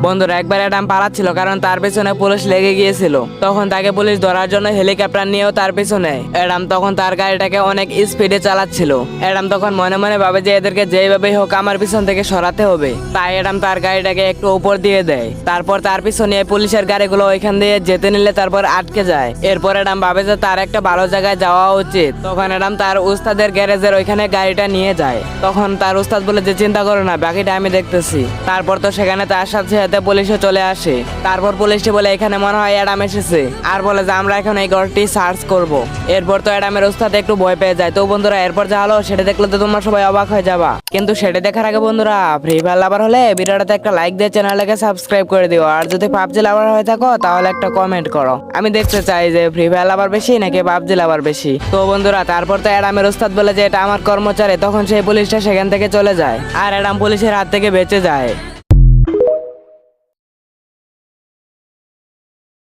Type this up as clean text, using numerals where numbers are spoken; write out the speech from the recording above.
বন্ধুরা একবার অ্যাডাম পালাচ্ছিল কারণ তার পেছনে পুলিশ লেগে গিয়েছিল। তখন তাকে পুলিশ ধরার জন্য হেলিকপ্টার নিয়েও তার পেছনে। অ্যাডাম তখন তার গাড়িটাকে অনেক স্পিডে চালাচ্ছিল। অ্যাডাম তখন মনে মনে ভাবে যে এদেরকে যেভাবেই হোক আমার পিছন থেকে সরাতে হবে। তাই অ্যাডাম তার গাড়িটাকে একটু উপর দিয়ে দেয়। তারপর তার পিছনে পুলিশের গাড়িগুলো ওইখান দিয়ে যেতে নিলে তারপর আটকে যায়। এরপর অ্যাডাম ভাবে যে তার একটা ভালো জায়গায় যাওয়া উচিত। তখন অ্যাডাম তার উস্তাদের গ্যারেজের ওইখানে গাড়িটা নিয়ে যায়। তখন তার উস্তাদ বলে যে চিন্তা করো না, বাকিটা আমি দেখতেছি। তারপর তো সেখানে তার সাথে সাথে পুলিশও চলে আসে। তারপর পুলিশটি বলে এখানে মনে হয় অ্যাডাম এসেছে, আর বলে যে আমরা এখন এই ঘরটি সার্চ করব। এরপর তো অ্যাডামের উস্তাদ একটু ভয় পেয়ে যায়। তো বন্ধুরা এরপর যা হলো সেটা দেখলে তো তোমরা সবাই অবাক হয়ে যাবা। কিন্তু সেটা দেখার আগে বন্ধুরা ফ্রি ফায়ার লাভার হলে ভিডিওটাতে একটা লাইক দিয়ে চ্যানেলটাকে সাবস্ক্রাইব করে দিও। আর যদি পাবজি লাভার হয়ে থাকো তাহলে একটা কমেন্ট করো। আমি দেখতে চাই যে ফ্রি ফায়ার লাভার বেশি নাকি পাবজি লাভার বেশি। তো বন্ধুরা তারপর তো অ্যাডামের উস্তাদ বলে যে এটা আমার কর্মচারী। তখন সেই পুলিশটা সেখান থেকে চলে যায় আর অ্যাডাম পুলিশের হাত থেকে বেঁচে যায়।